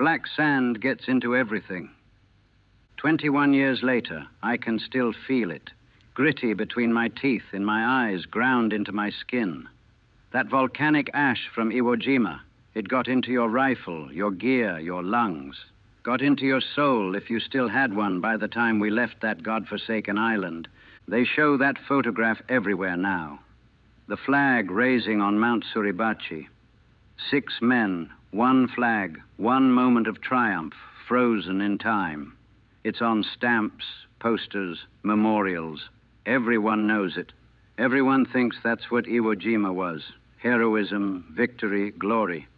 Black sand gets into everything. 21 years later, I can still feel it, gritty between my teeth, in my eyes, ground into my skin. That volcanic ash from Iwo Jima, it got into your rifle, your gear, your lungs, got into your soul if you still had one by the time we left that godforsaken island. They show that photograph everywhere now. The flag raising on Mount Suribachi. 6 men, 1 flag, 1 moment of triumph, frozen in time. It's on stamps, posters, memorials. Everyone knows it. Everyone thinks that's what Iwo Jima was. Heroism, victory, glory.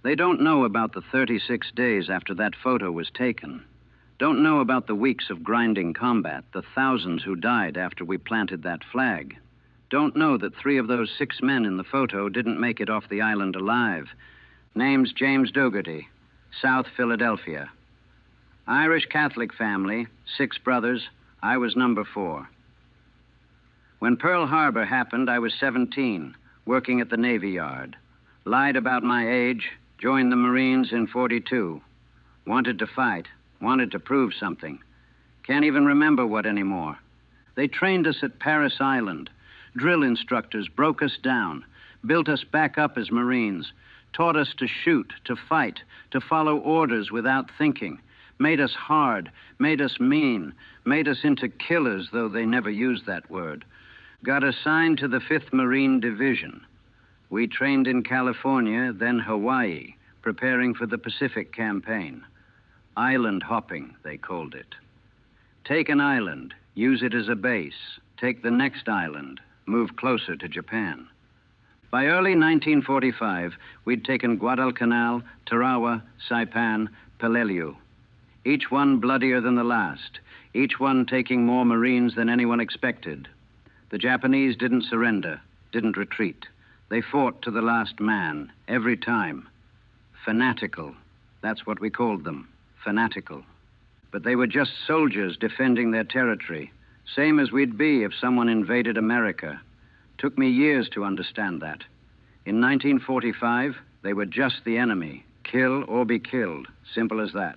They don't know about the 36 days after that photo was taken. Don't know about the weeks of grinding combat, the thousands who died after we planted that flag. Don't know that 3 of those 6 men in the photo didn't make it off the island alive. Name's James Dougherty, South Philadelphia. Irish Catholic family, 6 brothers. I was number 4. When Pearl Harbor happened, I was 17, working at the Navy Yard. Lied about my age, joined the Marines in 42. Wanted to fight, wanted to prove something. Can't even remember what anymore. They trained us at Paris Island. Drill instructors broke us down, built us back up as Marines, taught us to shoot, to fight, to follow orders without thinking, made us hard, made us mean, made us into killers, though they never used that word. Got assigned to the 5th Marine Division. We trained in California, then Hawaii, preparing for the Pacific Campaign. Island hopping, they called it. Take an island, use it as a base. Take the next island, move closer to Japan. By early 1945, we'd taken Guadalcanal, Tarawa, Saipan, Peleliu. Each one bloodier than the last, each one taking more Marines than anyone expected. The Japanese didn't surrender, didn't retreat. They fought to the last man, every time. Fanatical, that's what we called them, fanatical. But they were just soldiers defending their territory, same as we'd be if someone invaded America. Took me years to understand that. In 1945, they were just the enemy, kill or be killed, simple as that.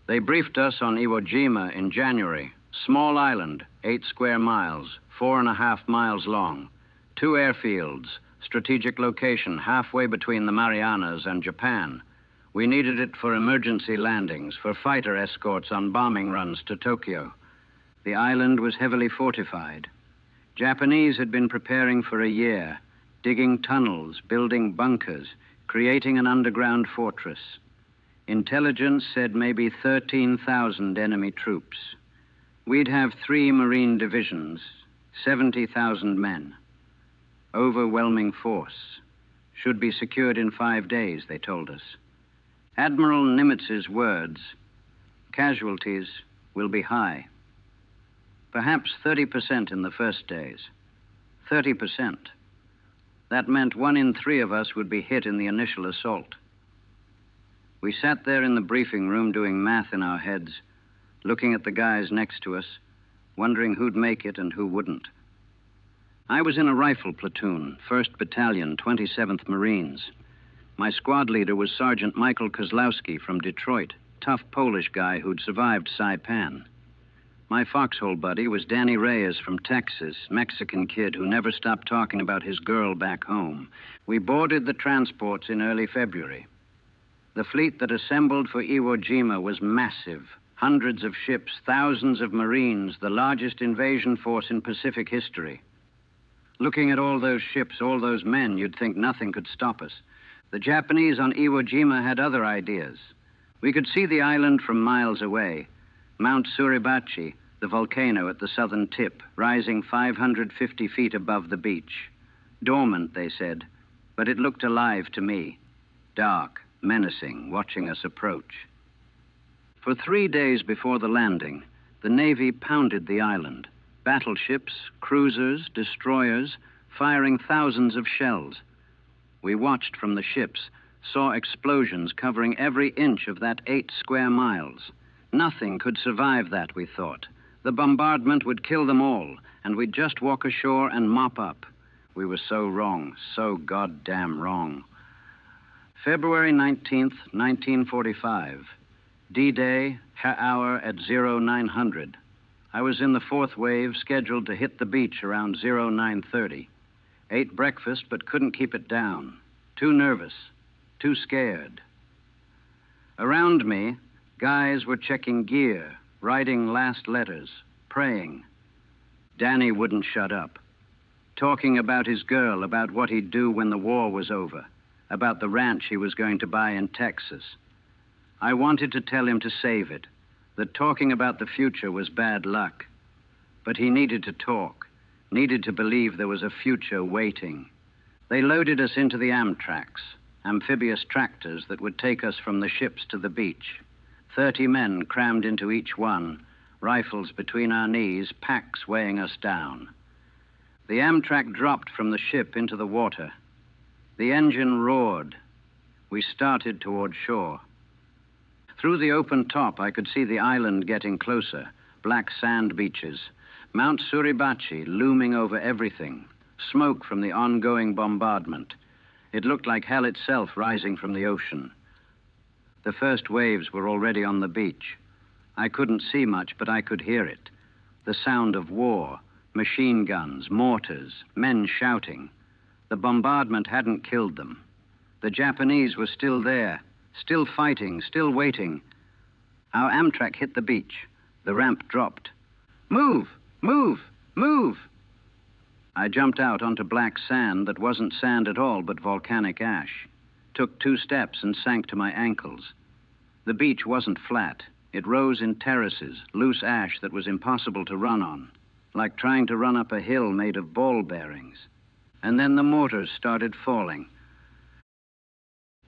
They briefed us on Iwo Jima in January. Small island, 8 square miles, 4.5 miles long. 2 airfields, strategic location halfway between the Marianas and Japan. We needed it for emergency landings, for fighter escorts on bombing runs to Tokyo. The island was heavily fortified. Japanese had been preparing for a year, digging tunnels, building bunkers, creating an underground fortress. Intelligence said maybe 13,000 enemy troops. We'd have 3 Marine divisions, 70,000 men. Overwhelming force. Should be secured in 5 days, they told us. Admiral Nimitz's words, casualties will be high. Perhaps 30% in the first days. 30%. That meant 1 in 3 of us would be hit in the initial assault. We sat there in the briefing room doing math in our heads, looking at the guys next to us, wondering who'd make it and who wouldn't. I was in a rifle platoon, 1st Battalion, 27th Marines. My squad leader was Sergeant Michael Kozlowski from Detroit, tough Polish guy who'd survived Saipan. My foxhole buddy was Danny Reyes from Texas, Mexican kid who never stopped talking about his girl back home. We boarded the transports in early February. The fleet that assembled for Iwo Jima was massive. Hundreds of ships, thousands of Marines, the largest invasion force in Pacific history. Looking at all those ships, all those men, you'd think nothing could stop us. The Japanese on Iwo Jima had other ideas. We could see the island from miles away. Mount Suribachi, the volcano at the southern tip, rising 550 feet above the beach. Dormant, they said, but it looked alive to me. Dark, menacing, watching us approach. For 3 days before the landing, the Navy pounded the island. Battleships, cruisers, destroyers, firing thousands of shells. We watched from the ships, saw explosions covering every inch of that 8 square miles. Nothing could survive that, we thought. The bombardment would kill them all, and we'd just walk ashore and mop up. We were so wrong, so goddamn wrong. February 19th, 1945. D-Day, hour at 0900. I was in the fourth wave, scheduled to hit the beach around 0930. Ate breakfast, but couldn't keep it down. Too nervous, too scared. Around me, guys were checking gear, writing last letters, praying. Danny wouldn't shut up. Talking about his girl, about what he'd do when the war was over, about the ranch he was going to buy in Texas. I wanted to tell him to save it, that talking about the future was bad luck. But he needed to talk, needed to believe there was a future waiting. They loaded us into the Amtraks, amphibious tractors that would take us from the ships to the beach. 30 men crammed into each one, rifles between our knees, packs weighing us down. The Amtrak dropped from the ship into the water. The engine roared. We started toward shore. Through the open top, I could see the island getting closer, black sand beaches, Mount Suribachi looming over everything, smoke from the ongoing bombardment. It looked like hell itself rising from the ocean. The first waves were already on the beach. I couldn't see much, but I could hear it. The sound of war, machine guns, mortars, men shouting. The bombardment hadn't killed them. The Japanese were still there, still fighting, still waiting. Our Amtrak hit the beach. The ramp dropped. Move! Move! Move! I jumped out onto black sand that wasn't sand at all, but volcanic ash. Took 2 steps and sank to my ankles. The beach wasn't flat. It rose in terraces, loose ash that was impossible to run on, like trying to run up a hill made of ball bearings. And then the mortars started falling.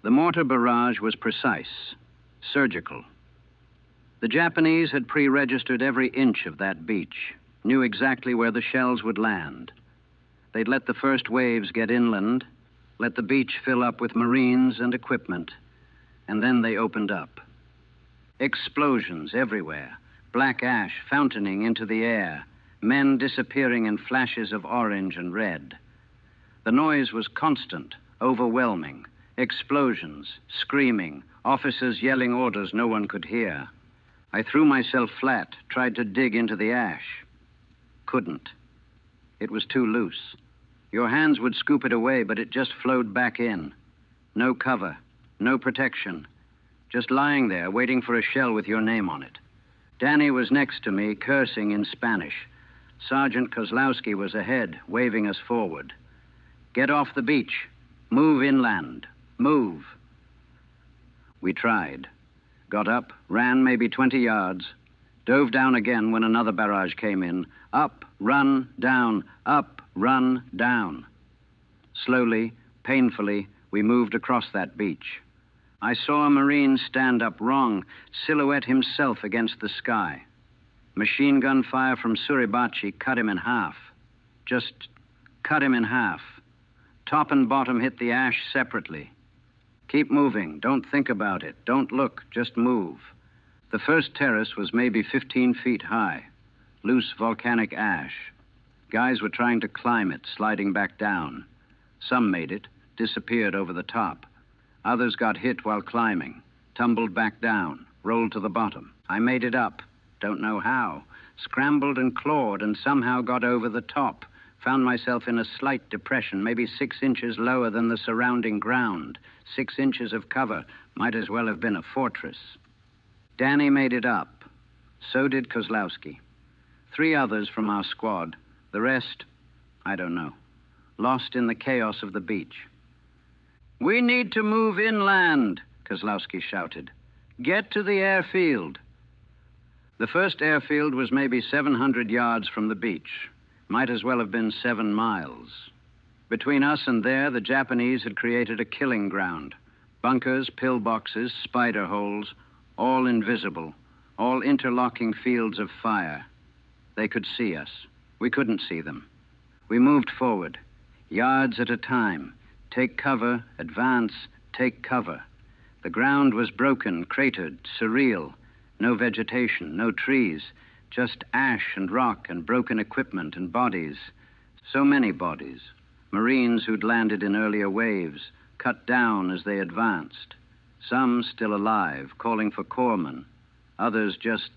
The mortar barrage was precise, surgical. The Japanese had pre-registered every inch of that beach, knew exactly where the shells would land. They'd let the first waves get inland, let the beach fill up with Marines and equipment, and then they opened up. Explosions everywhere, black ash fountaining into the air, men disappearing in flashes of orange and red. The noise was constant, overwhelming. Explosions, screaming, officers yelling orders no one could hear. I threw myself flat, tried to dig into the ash. Couldn't. It was too loose. Your hands would scoop it away, but it just flowed back in. No cover, no protection. Just lying there, waiting for a shell with your name on it. Danny was next to me, cursing in Spanish. Sergeant Kozlowski was ahead, waving us forward. Get off the beach. Move inland. Move. We tried. Got up, ran maybe 20 yards, dove down again when another barrage came in. Up, run, down, up, run, down. Slowly, painfully, we moved across that beach. I saw a Marine stand up wrong, silhouette himself against the sky. Machine gun fire from Suribachi cut him in half. Just cut him in half. Top and bottom hit the ash separately. Keep moving. Don't think about it. Don't look. Just move. The first terrace was maybe 15 feet high. Loose volcanic ash. Guys were trying to climb it, sliding back down. Some made it, disappeared over the top. Others got hit while climbing, tumbled back down, rolled to the bottom. I made it up. Don't know how. Scrambled and clawed and somehow got over the top. Found myself in a slight depression, maybe 6 inches lower than the surrounding ground. 6 inches of cover. Might as well have been a fortress. Danny made it up. So did Kozlowski. 3 others from our squad. The rest, I don't know. Lost in the chaos of the beach. We need to move inland, Kozlowski shouted. Get to the airfield. The first airfield was maybe 700 yards from the beach. Might as well have been 7 miles. Between us and there, the Japanese had created a killing ground. Bunkers, pillboxes, spider holes, all invisible, all interlocking fields of fire. They could see us. We couldn't see them. We moved forward, yards at a time. Take cover, advance, take cover. The ground was broken, cratered, surreal. No vegetation, no trees. Just ash and rock and broken equipment and bodies. So many bodies. Marines who'd landed in earlier waves. cut down as they advanced. Some still alive, calling for corpsmen. Others just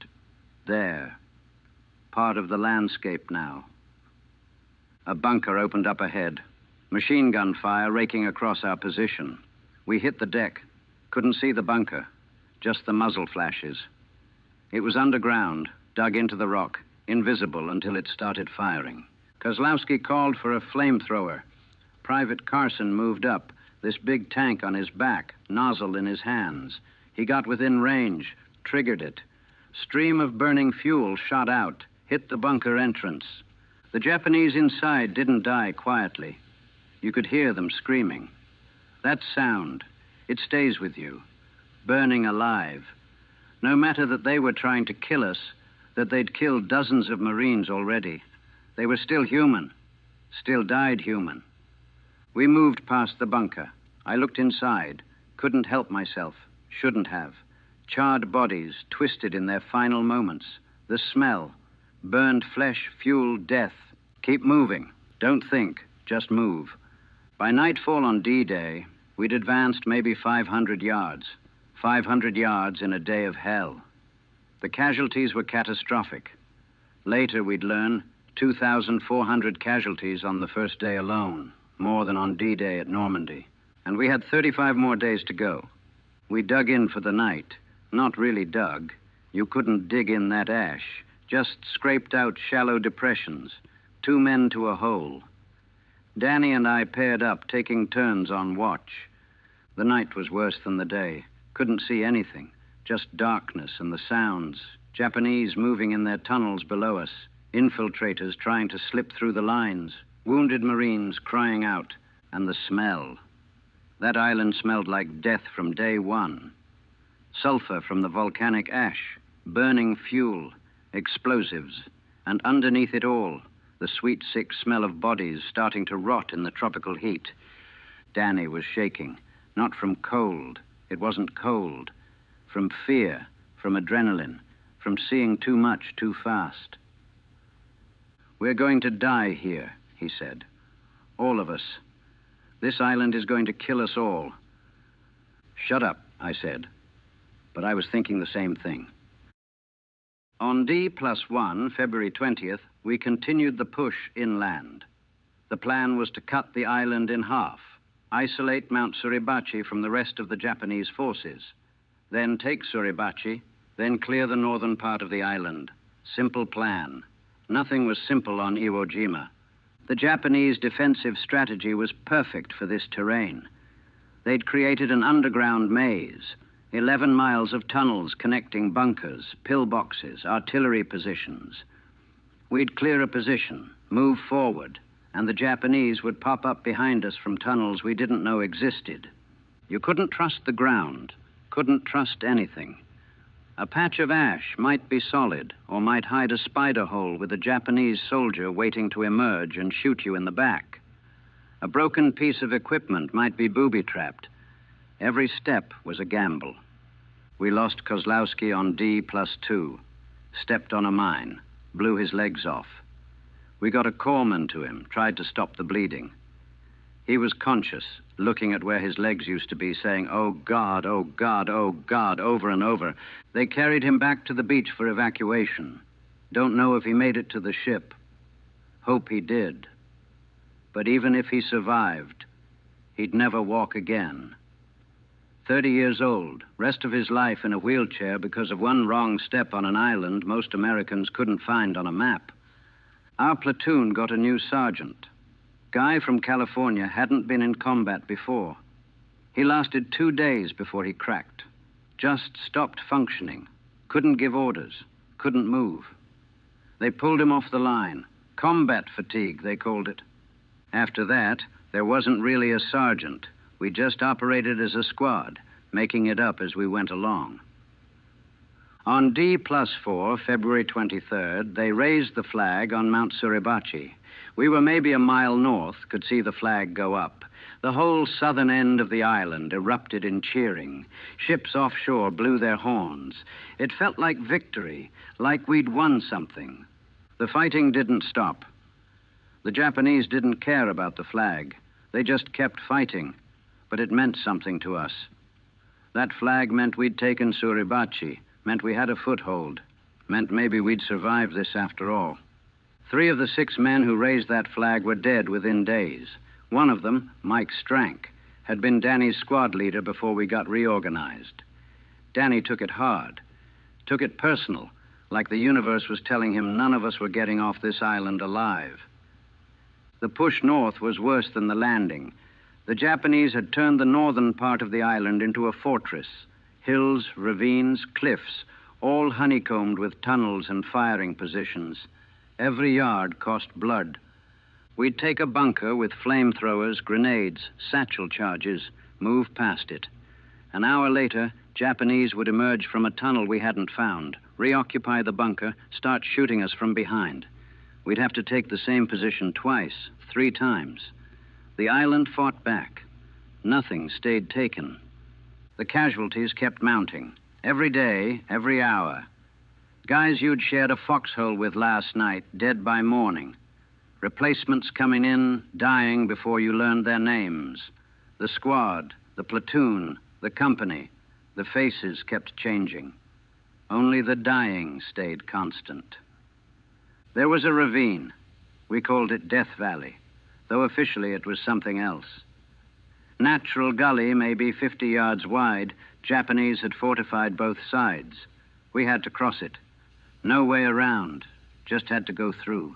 there, part of the landscape now. A bunker opened up ahead. Machine gun fire raking across our position. We hit the deck. Couldn't see the bunker, just the muzzle flashes. It was underground, dug into the rock, invisible until it started firing. Kozlowski called for a flamethrower. Private Carson moved up, this big tank on his back, nozzle in his hands. He got within range, triggered it. Stream of burning fuel shot out, hit the bunker entrance. The Japanese inside didn't die quietly. You could hear them screaming. That sound, it stays with you, burning alive. No matter that they were trying to kill us, that they'd killed dozens of Marines already. They were still human, still died human. We moved past the bunker. I looked inside, couldn't help myself, shouldn't have. Charred bodies, twisted in their final moments. The smell, burned flesh, fuel, death. Keep moving, don't think, just move. By nightfall on D-Day, we'd advanced maybe 500 yards. 500 yards in a day of hell. The casualties were catastrophic. Later, we'd learn 2,400 casualties on the first day alone, more than on D-Day at Normandy. And we had 35 more days to go. We dug in for the night. Not really dug. You couldn't dig in that ash. Just scraped out shallow depressions. 2 men to a hole. Danny and I paired up, taking turns on watch. The night was worse than the day. Couldn't see anything, just darkness and the sounds. Japanese moving in their tunnels below us. Infiltrators trying to slip through the lines. Wounded Marines crying out. And the smell. That island smelled like death from day one. Sulfur from the volcanic ash. Burning fuel. Explosives. And underneath it all, the sweet, sick smell of bodies starting to rot in the tropical heat. Danny was shaking. Not from cold. It wasn't cold. From fear, from adrenaline, from seeing too much too fast. We're going to die here, he said. All of us. This island is going to kill us all. Shut up, I said. But I was thinking the same thing. On D+1, February 20th, we continued the push inland. The plan was to cut the island in half. Isolate Mount Suribachi from the rest of the Japanese forces, then take Suribachi, then clear the northern part of the island. Simple plan. Nothing was simple on Iwo Jima. The Japanese defensive strategy was perfect for this terrain. They'd created an underground maze, 11 miles of tunnels connecting bunkers, pillboxes, artillery positions. We'd clear a position, move forward, and the Japanese would pop up behind us from tunnels we didn't know existed. You couldn't trust the ground, couldn't trust anything. A patch of ash might be solid or might hide a spider hole with a Japanese soldier waiting to emerge and shoot you in the back. A broken piece of equipment might be booby-trapped. Every step was a gamble. We lost Kozlowski on D+2, stepped on a mine, blew his legs off. We got a corpsman to him, tried to stop the bleeding. He was conscious, looking at where his legs used to be, saying, "Oh, God, oh, God, oh, God," over and over. They carried him back to the beach for evacuation. Don't know if he made it to the ship. Hope he did. But even if he survived, he'd never walk again. 30 years old, rest of his life in a wheelchair because of one wrong step on an island most Americans couldn't find on a map. Our platoon got a new sergeant. Guy from California hadn't been in combat before. He lasted 2 days before he cracked. Just stopped functioning. Couldn't give orders. Couldn't move. They pulled him off the line. Combat fatigue, they called it. After that, there wasn't really a sergeant. We just operated as a squad, making it up as we went along. On D+4, February 23rd, they raised the flag on Mount Suribachi. We were maybe a mile north, could see the flag go up. The whole southern end of the island erupted in cheering. Ships offshore blew their horns. It felt like victory, like we'd won something. The fighting didn't stop. The Japanese didn't care about the flag. They just kept fighting. but it meant something to us. That flag meant we'd taken Suribachi, meant we had a foothold, meant maybe we'd survive this after all. 3 of the 6 men who raised that flag were dead within days. One of them, Mike Strank, had been Danny's squad leader before we got reorganized. Danny took it hard, took it personal, like the universe was telling him none of us were getting off this island alive. The push north was worse than the landing. The Japanese had turned the northern part of the island into a fortress. Hills, ravines, cliffs, all honeycombed with tunnels and firing positions. Every yard cost blood. We'd take a bunker with flamethrowers, grenades, satchel charges, move past it. An hour later, Japanese would emerge from a tunnel we hadn't found, reoccupy the bunker, start shooting us from behind. We'd have to take the same position twice, 3 times. The island fought back. Nothing stayed taken. The casualties kept mounting. Every day, every hour. Guys you'd shared a foxhole with last night, dead by morning. Replacements coming in, dying before you learned their names. The squad, the platoon, the company, the faces kept changing. Only the dying stayed constant. There was a ravine. We called it Death Valley, though officially it was something else. Natural gully, maybe 50 yards wide, Japanese had fortified both sides. We had to cross it. No way around, just had to go through.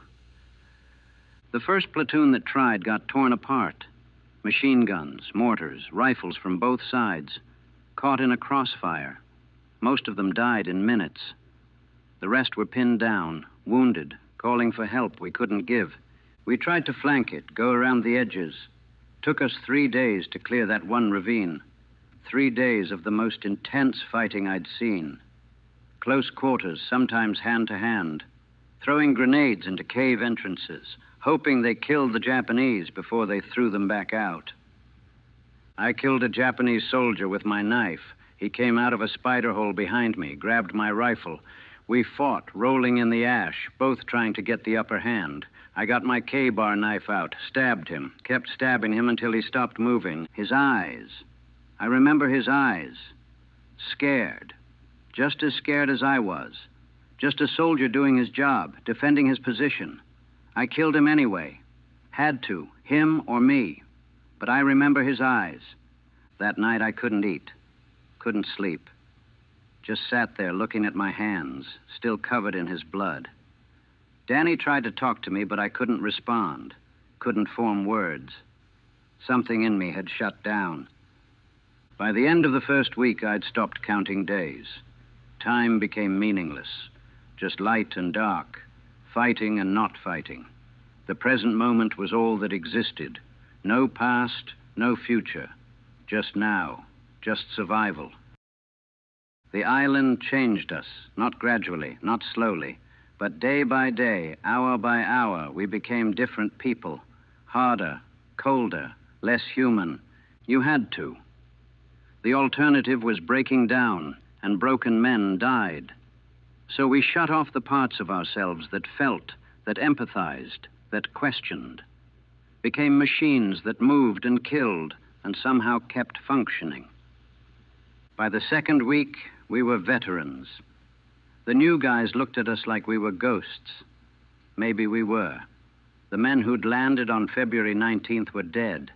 The first platoon that tried got torn apart. Machine guns, mortars, rifles from both sides, caught in a crossfire. Most of them died in minutes. The rest were pinned down, wounded, calling for help we couldn't give. We tried to flank it, go around the edges. Took us 3 days to clear that one ravine. 3 days of the most intense fighting I'd seen. Close quarters, sometimes hand to hand. Throwing grenades into cave entrances, hoping they killed the Japanese before they threw them back out. I killed a Japanese soldier with my knife. He came out of a spider hole behind me, grabbed my rifle. We fought, rolling in the ash, both trying to get the upper hand. I got my K-bar knife out, stabbed him, kept stabbing him until he stopped moving. His eyes. I remember his eyes. Scared. Just as scared as I was. Just a soldier doing his job, defending his position. I killed him anyway. Had to, him or me. But I remember his eyes. That night I couldn't eat, couldn't sleep. Just sat there looking at my hands, still covered in his blood. Danny tried to talk to me, but I couldn't respond, couldn't form words. Something in me had shut down. By the end of the first week, I'd stopped counting days. Time became meaningless, just light and dark, fighting and not fighting. The present moment was all that existed. No past, no future. Just now, just survival. The island changed us, not gradually, not slowly, but day by day, hour by hour, we became different people. Harder, colder, less human. You had to. The alternative was breaking down, and broken men died. So we shut off the parts of ourselves that felt, that empathized, that questioned. Became machines that moved and killed and somehow kept functioning. By the second week, we were veterans. The new guys looked at us like we were ghosts. Maybe we were. The men who'd landed on February 19th were dead.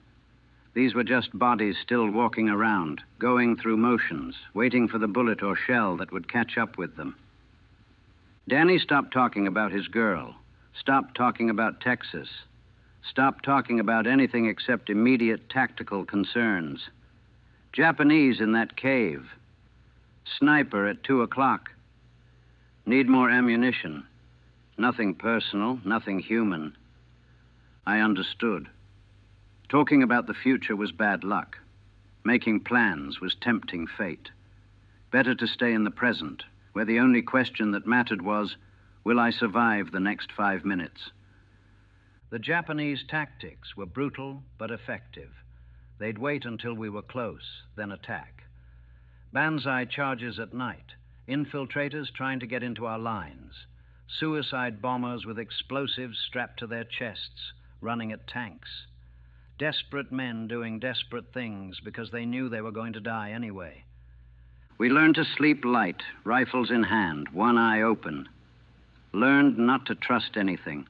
These were just bodies still walking around, going through motions, waiting for the bullet or shell that would catch up with them. Danny stopped talking about his girl, stopped talking about Texas, stopped talking about anything except immediate tactical concerns. Japanese in that cave. Sniper at 2 o'clock. Need more ammunition. Nothing personal, nothing human. I understood. Talking about the future was bad luck. Making plans was tempting fate. Better to stay in the present, where the only question that mattered was, will I survive the next 5 minutes? The Japanese tactics were brutal but effective. They'd wait until we were close, then attack. Banzai charges at night, infiltrators trying to get into our lines, suicide bombers with explosives strapped to their chests, running at tanks. Desperate men doing desperate things because they knew they were going to die anyway. We learned to sleep light, rifles in hand, one eye open. Learned not to trust anything.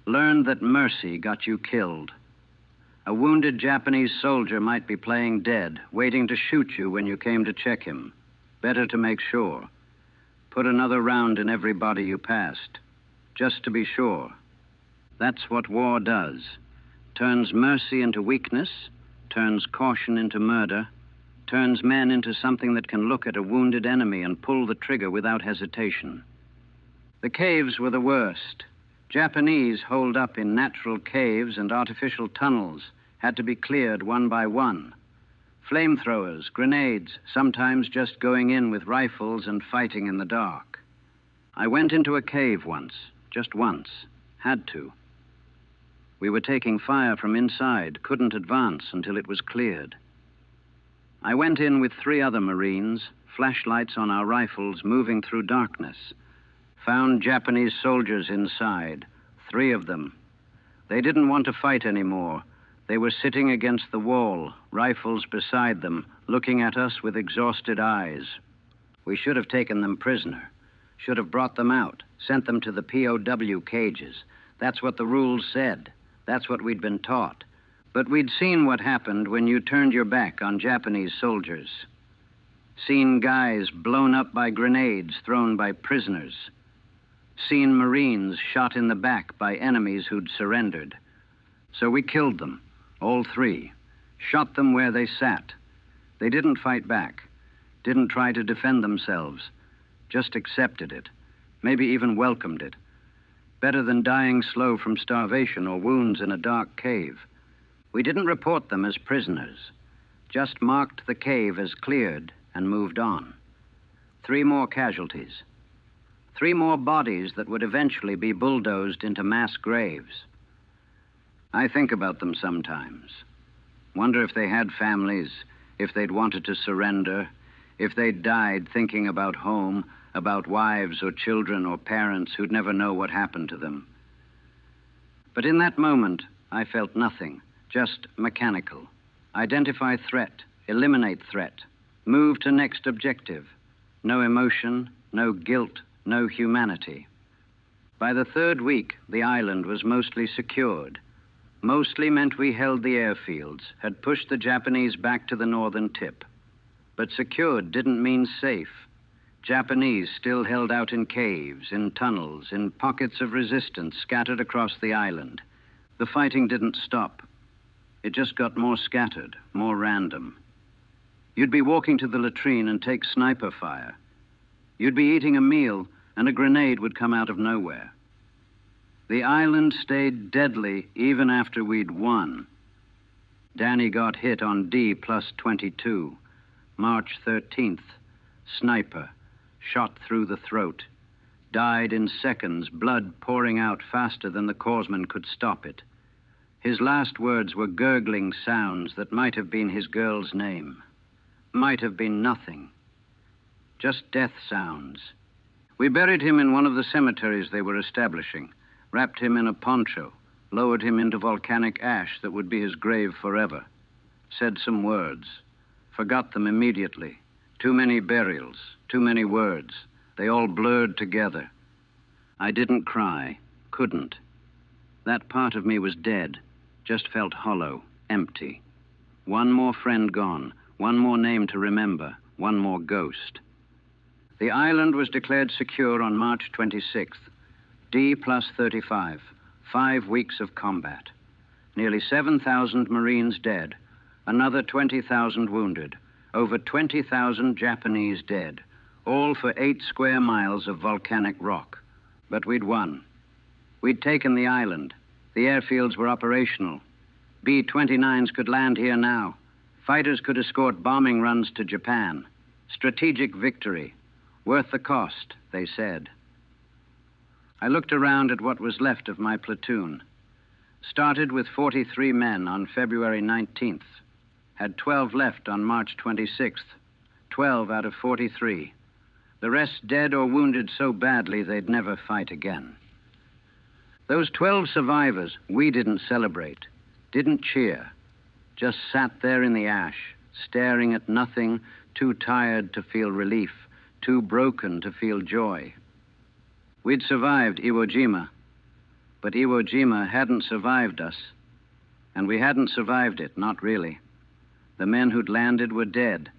Learned that mercy got you killed. A wounded Japanese soldier might be playing dead, waiting to shoot you when you came to check him. Better to make sure. Put another round in every body you passed, just to be sure. That's what war does. Turns mercy into weakness, turns caution into murder, turns men into something that can look at a wounded enemy and pull the trigger without hesitation. The caves were the worst. Japanese holed up in natural caves and artificial tunnels had to be cleared one by one. Flamethrowers, grenades, sometimes just going in with rifles and fighting in the dark. I went into a cave once, just once. Had to. We were taking fire from inside, couldn't advance until it was cleared. I went in with 3 other Marines, flashlights on our rifles, moving through darkness. Found Japanese soldiers inside, 3 of them. They didn't want to fight anymore. They were sitting against the wall, rifles beside them, looking at us with exhausted eyes. We should have taken them prisoner. Should have brought them out, sent them to the POW cages. That's what the rules said. That's what we'd been taught. But we'd seen what happened when you turned your back on Japanese soldiers. Seen guys blown up by grenades thrown by prisoners. Seen Marines shot in the back by enemies who'd surrendered. So we killed them, all 3. Shot them where they sat. They didn't fight back. Didn't try to defend themselves. Just accepted it. Maybe even welcomed it. Better than dying slow from starvation or wounds in a dark cave. We didn't report them as prisoners. Just marked the cave as cleared and moved on. 3 more casualties. 3 more bodies that would eventually be bulldozed into mass graves. I think about them sometimes. Wonder if they had families, if they'd wanted to surrender, if they'd died thinking about home, about wives or children or parents who'd never know what happened to them. But in that moment, I felt nothing, just mechanical. Identify threat, eliminate threat, move to next objective. No emotion, no guilt, no humanity. By the 3rd week, the island was mostly secured. Mostly meant we held the airfields, had pushed the Japanese back to the northern tip. But secured didn't mean safe. Japanese still held out in caves, in tunnels, in pockets of resistance scattered across the island. The fighting didn't stop. It just got more scattered, more random. You'd be walking to the latrine and take sniper fire. You'd be eating a meal and a grenade would come out of nowhere. The island stayed deadly even after we'd won. Danny got hit on D plus 22, March 13th. Sniper, shot through the throat. Died in seconds, blood pouring out faster than the corpsman could stop it. His last words were gurgling sounds that might have been his girl's name. Might have been nothing. Just death sounds. We buried him in one of the cemeteries they were establishing, wrapped him in a poncho, lowered him into volcanic ash that would be his grave forever. Said some words. Forgot them immediately. Too many burials, too many words. They all blurred together. I didn't cry, couldn't. That part of me was dead, just felt hollow, empty. One more friend gone, one more name to remember, one more ghost. The island was declared secure on March 26th. D plus 35, 5 weeks of combat. Nearly 7,000 Marines dead, another 20,000 wounded, over 20,000 Japanese dead, all for 8 square miles of volcanic rock. But we'd won. We'd taken the island. The airfields were operational. B-29s could land here now. Fighters could escort bombing runs to Japan. Strategic victory. Worth the cost, they said. I looked around at what was left of my platoon. Started with 43 men on February 19th. Had 12 left on March 26th. 12 out of 43. The rest dead or wounded so badly they'd never fight again. Those 12 survivors we didn't celebrate. didn't cheer, just sat there in the ash, staring at nothing, too tired to feel relief, too broken to feel joy. We'd survived Iwo Jima, but Iwo Jima hadn't survived us. And we hadn't survived it, not really. The men who'd landed were dead.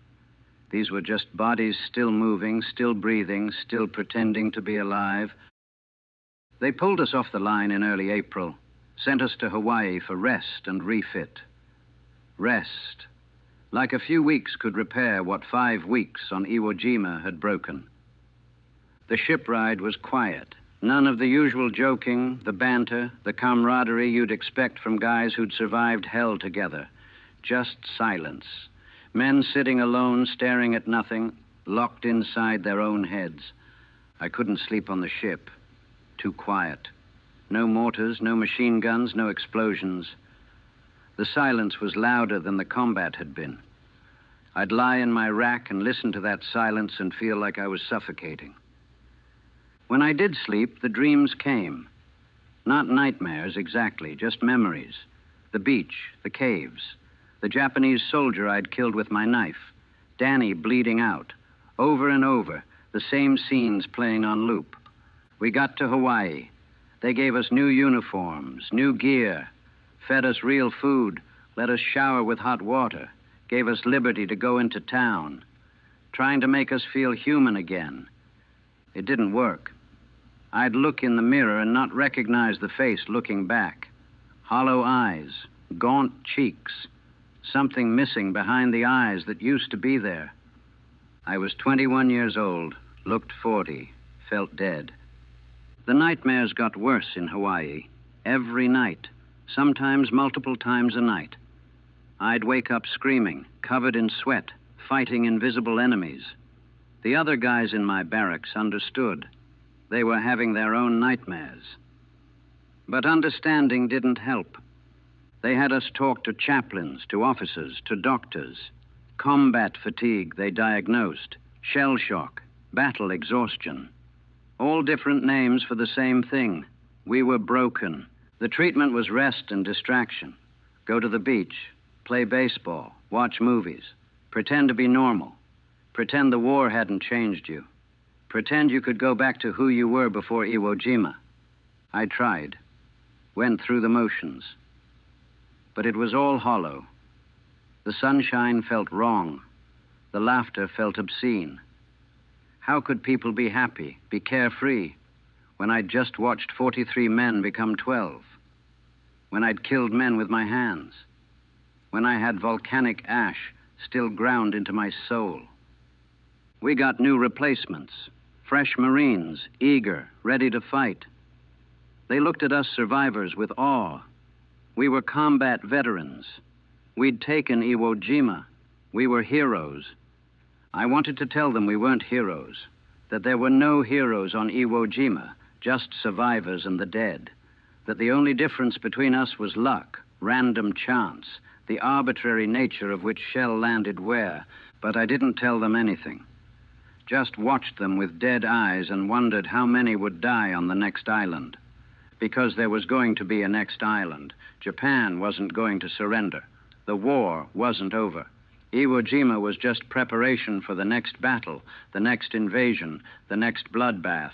These were just bodies still moving, still breathing, still pretending to be alive. They pulled us off the line in early April, sent us to Hawaii for rest and refit. Rest. Like a few weeks could repair what 5 weeks on Iwo Jima had broken. The ship ride was quiet. None of the usual joking, the banter, the camaraderie you'd expect from guys who'd survived hell together. Just silence. Men sitting alone, staring at nothing, locked inside their own heads. I couldn't sleep on the ship. Too quiet. No mortars, no machine guns, no explosions. The silence was louder than the combat had been. I'd lie in my rack and listen to that silence and feel like I was suffocating. When I did sleep, the dreams came. Not nightmares exactly, just memories. The beach, the caves, the Japanese soldier I'd killed with my knife, Danny bleeding out. Over and over, the same scenes playing on loop. We got to Hawaii. They gave us new uniforms, new gear, fed us real food, let us shower with hot water, gave us liberty to go into town, trying to make us feel human again. It didn't work. I'd look in the mirror and not recognize the face looking back. Hollow eyes, gaunt cheeks, something missing behind the eyes that used to be there. I was 21 years old, looked 40, felt dead. The nightmares got worse in Hawaii. Every night, sometimes multiple times a night. I'd wake up screaming, covered in sweat, fighting invisible enemies. The other guys in my barracks understood. They were having their own nightmares. But understanding didn't help. They had us talk to chaplains, to officers, to doctors. Combat fatigue, they diagnosed. Shell shock, battle exhaustion. All different names for the same thing. We were broken. The treatment was rest and distraction. Go to the beach, play baseball, watch movies, pretend to be normal. Pretend the war hadn't changed you. Pretend you could go back to who you were before Iwo Jima. I tried. Went through the motions. But it was all hollow. The sunshine felt wrong. The laughter felt obscene. How could people be happy, be carefree, when I'd just watched 43 men become 12? When I'd killed men with my hands? When I had volcanic ash still ground into my soul? We got new replacements, fresh Marines, eager, ready to fight. They looked at us survivors with awe. We were combat veterans. We'd taken Iwo Jima. We were heroes. I wanted to tell them we weren't heroes, that there were no heroes on Iwo Jima, just survivors and the dead, that the only difference between us was luck, random chance, the arbitrary nature of which shell landed where, but I didn't tell them anything. Just watched them with dead eyes and wondered how many would die on the next island. Because there was going to be a next island. Japan wasn't going to surrender. The war wasn't over. Iwo Jima was just preparation for the next battle, the next invasion, the next bloodbath.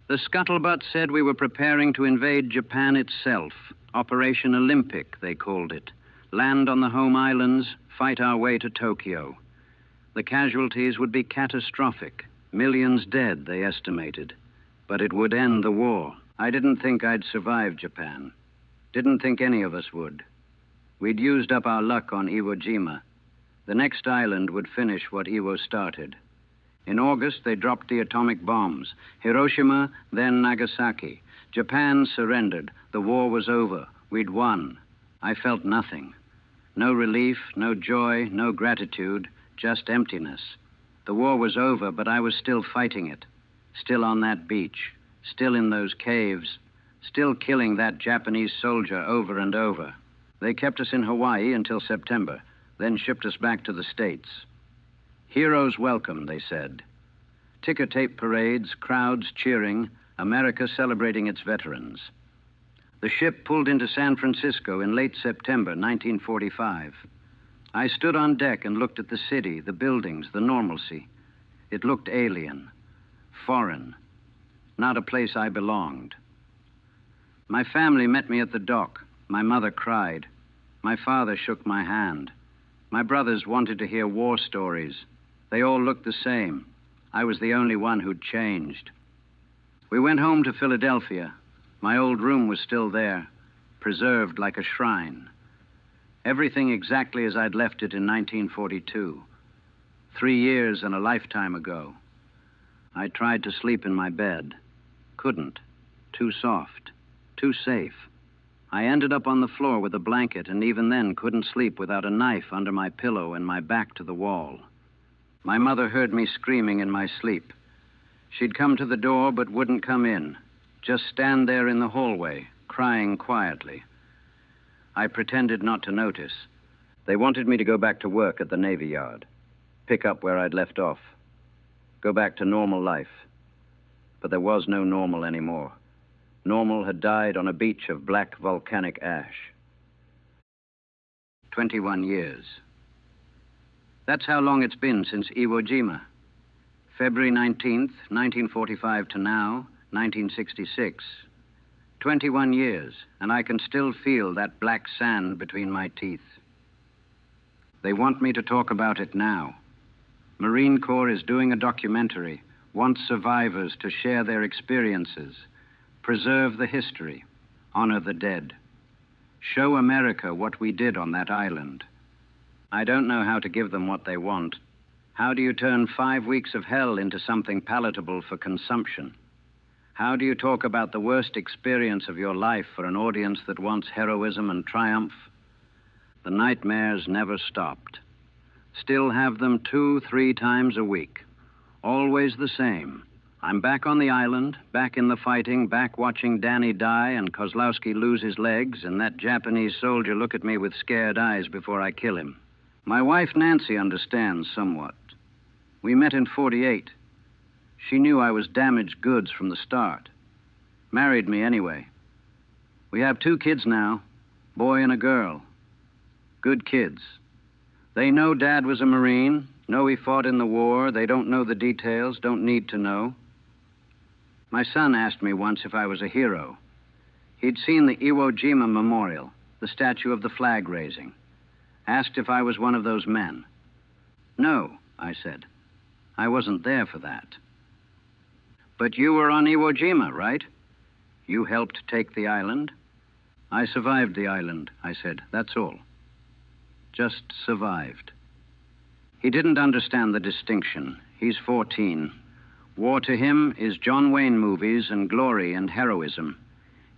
The scuttlebutt said we were preparing to invade Japan itself. Operation Olympic, they called it. Land on the home islands, fight our way to Tokyo. The casualties would be catastrophic. Millions dead, they estimated. But it would end the war. I didn't think I'd survive Japan. Didn't think any of us would. We'd used up our luck on Iwo Jima. The next island would finish what Iwo started. In August, they dropped the atomic bombs. Hiroshima, then Nagasaki. Japan surrendered. The war was over. We'd won. I felt nothing. No relief, no joy, no gratitude, just emptiness. The war was over, but I was still fighting it. Still on that beach. Still in those caves. Still killing that Japanese soldier over and over. They kept us in Hawaii until September, then shipped us back to the States. Heroes welcome, they said. Ticker tape parades, crowds cheering, America celebrating its veterans. The ship pulled into San Francisco in late September 1945. I stood on deck and looked at the city, the buildings, the normalcy. It looked alien, foreign, not a place I belonged. My family met me at the dock. My mother cried. My father shook my hand. My brothers wanted to hear war stories. They all looked the same. I was the only one who'd changed. We went home to Philadelphia. My old room was still there, preserved like a shrine. Everything exactly as I'd left it in 1942. 3 years and a lifetime ago. I tried to sleep in my bed. Couldn't. Too soft. Too safe. I ended up on the floor with a blanket, and even then couldn't sleep without a knife under my pillow and my back to the wall. My mother heard me screaming in my sleep. She'd come to the door but wouldn't come in. Just stand there in the hallway, crying quietly. I pretended not to notice. They wanted me to go back to work at the Navy Yard, pick up where I'd left off, go back to normal life. But there was no normal anymore. Normal had died on a beach of black volcanic ash. 21 years. That's how long it's been since Iwo Jima. February 19th, 1945 to now, 1966. 21 years, and I can still feel that black sand between my teeth. They want me to talk about it now. Marine Corps is doing a documentary, wants survivors to share their experiences, preserve the history, honor the dead, show America what we did on that island. I don't know how to give them what they want. How do you turn 5 weeks of hell into something palatable for consumption? How do you talk about the worst experience of your life for an audience that wants heroism and triumph? The nightmares never stopped. Still have them 2-3 times a week. Always the same. I'm back on the island, back in the fighting, back watching Danny die and Kozlowski lose his legs, and that Japanese soldier look at me with scared eyes before I kill him. My wife, Nancy, understands somewhat. We met in 48. She knew I was damaged goods from the start. Married me anyway. We have 2 kids now, boy and a girl. Good kids. They know Dad was a Marine, know he fought in the war. They don't know the details, don't need to know. My son asked me once if I was a hero. He'd seen the Iwo Jima Memorial, the statue of the flag raising. Asked if I was one of those men. No, I said. I wasn't there for that. But you were on Iwo Jima, right? You helped take the island? I survived the island, I said. That's all. Just survived. He didn't understand the distinction. He's 14. War to him is John Wayne movies and glory and heroism.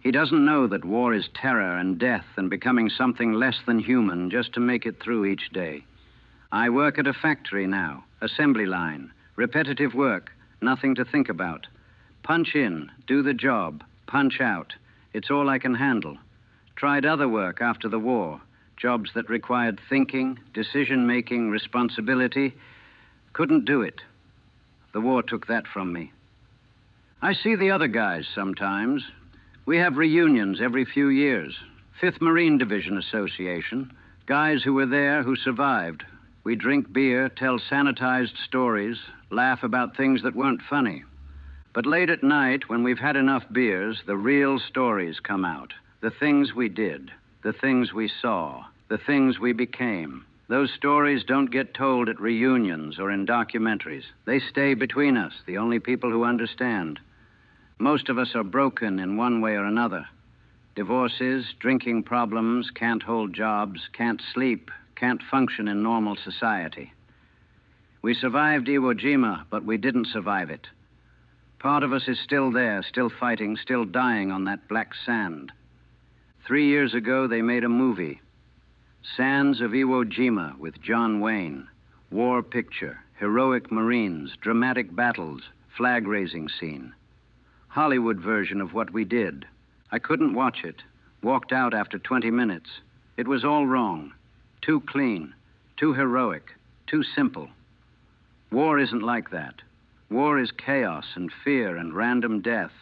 He doesn't know that war is terror and death and becoming something less than human just to make it through each day. I work at a factory now, assembly line, repetitive work, nothing to think about. Punch in, do the job, punch out. It's all I can handle. Tried other work after the war, jobs that required thinking, decision-making, responsibility. Couldn't do it. The war took that from me. I see the other guys sometimes. We have reunions every few years. 5th Marine Division Association. Guys who were there, who survived. We drink beer, tell sanitized stories, laugh about things that weren't funny. But late at night, when we've had enough beers, the real stories come out. The things we did, the things we saw, the things we became. Those stories don't get told at reunions or in documentaries. They stay between us, the only people who understand. Most of us are broken in one way or another. Divorces, drinking problems, can't hold jobs, can't sleep, can't function in normal society. We survived Iwo Jima, but we didn't survive it. Part of us is still there, still fighting, still dying on that black sand. 3 years ago, they made a movie. Sands of Iwo Jima with John Wayne. War picture, heroic Marines, dramatic battles, flag-raising scene. Hollywood version of what we did. I couldn't watch it. Walked out after 20 minutes. It was all wrong. Too clean, too heroic, too simple. War isn't like that. War is chaos and fear and random death.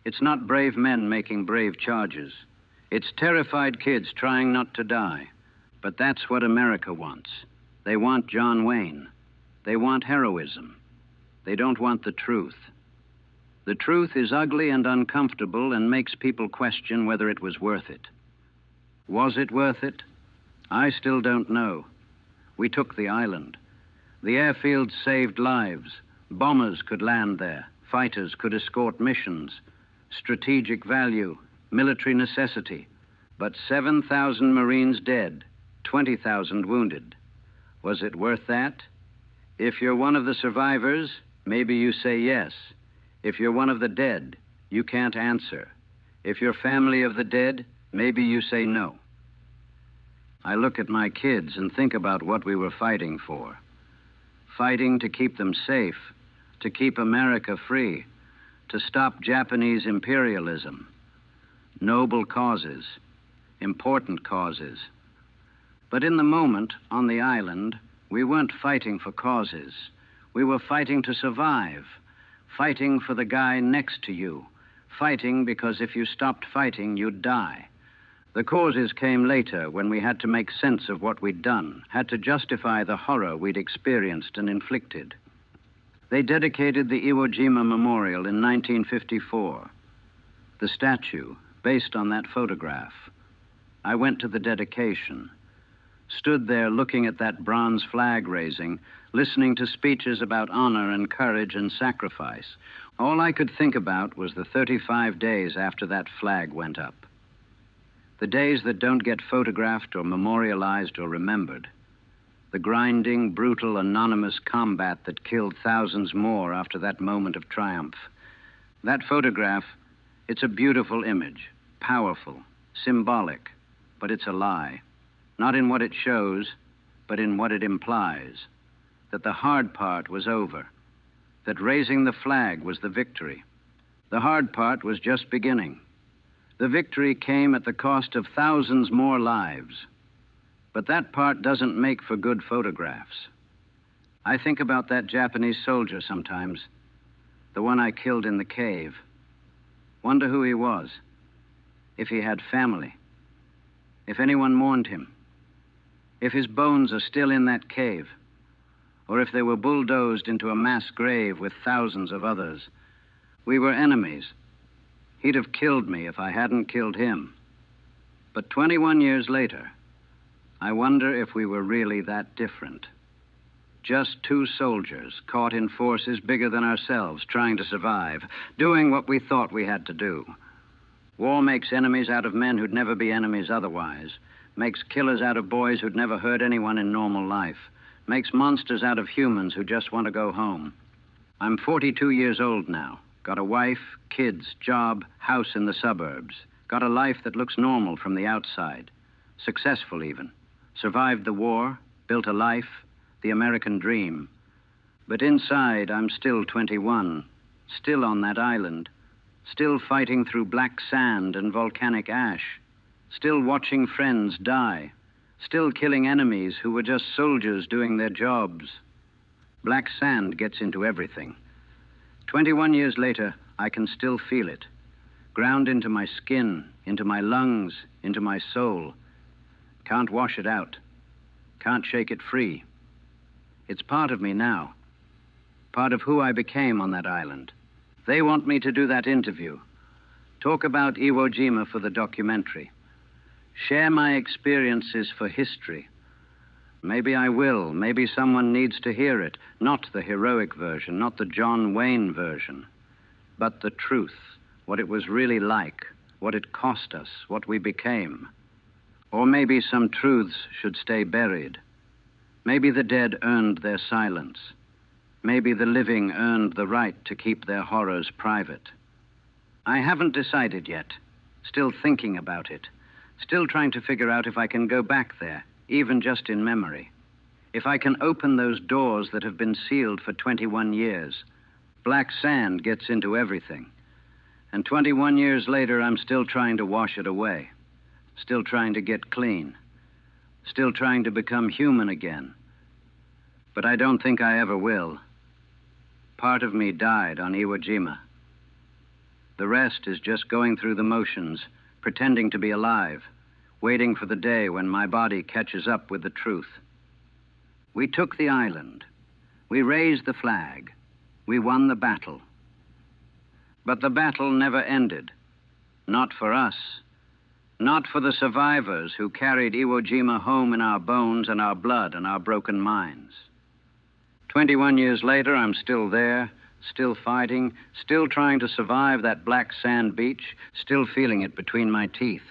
It's not brave men making brave charges. It's terrified kids trying not to die. But that's what America wants. They want John Wayne. They want heroism. They don't want the truth. The truth is ugly and uncomfortable and makes people question whether it was worth it. Was it worth it? I still don't know. We took the island. The airfields saved lives. Bombers could land there. Fighters could escort missions. Strategic value, military necessity. But 7,000 Marines dead, 20,000 wounded. Was it worth that? If you're one of the survivors, maybe you say yes. If you're one of the dead, you can't answer. If you're family of the dead, maybe you say no. I look at my kids and think about what we were fighting for. Fighting to keep them safe, to keep America free, to stop Japanese imperialism. Noble causes, important causes. But in the moment, on the island, we weren't fighting for causes. We were fighting to survive, fighting for the guy next to you, fighting because if you stopped fighting, you'd die. The causes came later when we had to make sense of what we'd done, had to justify the horror we'd experienced and inflicted. They dedicated the Iwo Jima Memorial in 1954. The statue, based on that photograph. I went to the dedication, stood there looking at that bronze flag raising, listening to speeches about honor and courage and sacrifice. All I could think about was the 35 days after that flag went up. The days that don't get photographed or memorialized or remembered. The grinding, brutal, anonymous combat that killed thousands more after that moment of triumph. That photograph, it's a beautiful image, powerful, symbolic, but it's a lie. Not in what it shows, but in what it implies. That the hard part was over. That raising the flag was the victory. The hard part was just beginning. The victory came at the cost of thousands more lives. But that part doesn't make for good photographs. I think about that Japanese soldier sometimes, the one I killed in the cave. Wonder who he was, if he had family, if anyone mourned him, if his bones are still in that cave, or if they were bulldozed into a mass grave with thousands of others. We were enemies. He'd have killed me if I hadn't killed him. But 21 years later, I wonder if we were really that different. Just two soldiers caught in forces bigger than ourselves, trying to survive, doing what we thought we had to do. War makes enemies out of men who'd never be enemies otherwise, makes killers out of boys who'd never hurt anyone in normal life, makes monsters out of humans who just want to go home. I'm 42 years old now. Got a wife, kids, job, house in the suburbs. Got a life that looks normal from the outside. Successful even. Survived the war, built a life, the American dream. But inside, I'm still 21, still on that island, still fighting through black sand and volcanic ash, still watching friends die, still killing enemies who were just soldiers doing their jobs. Black sand gets into everything. 21 years later, I can still feel it, ground into my skin, into my lungs, into my soul. Can't wash it out. Can't shake it free. It's part of me now, part of who I became on that island. They want me to do that interview, talk about Iwo Jima for the documentary, share my experiences for history. Maybe I will. Maybe someone needs to hear it. Not the heroic version, not the John Wayne version, but the truth, what it was really like, what it cost us, what we became. Or maybe some truths should stay buried. Maybe the dead earned their silence. Maybe the living earned the right to keep their horrors private. I haven't decided yet. Still thinking about it. Still trying to figure out if I can go back there, even just in memory. If I can open those doors that have been sealed for 21 years. Black sand gets into everything. And 21 years later, I'm still trying to wash it away. Still trying to get clean. Still trying to become human again. But I don't think I ever will. Part of me died on Iwo Jima. The rest is just going through the motions, pretending to be alive, waiting for the day when my body catches up with the truth. We took the island. We raised the flag. We won the battle. But the battle never ended. Not for us. Not for the survivors who carried Iwo Jima home in our bones and our blood and our broken minds. 21 years later, I'm still there, still fighting, still trying to survive that black sand beach, still feeling it between my teeth,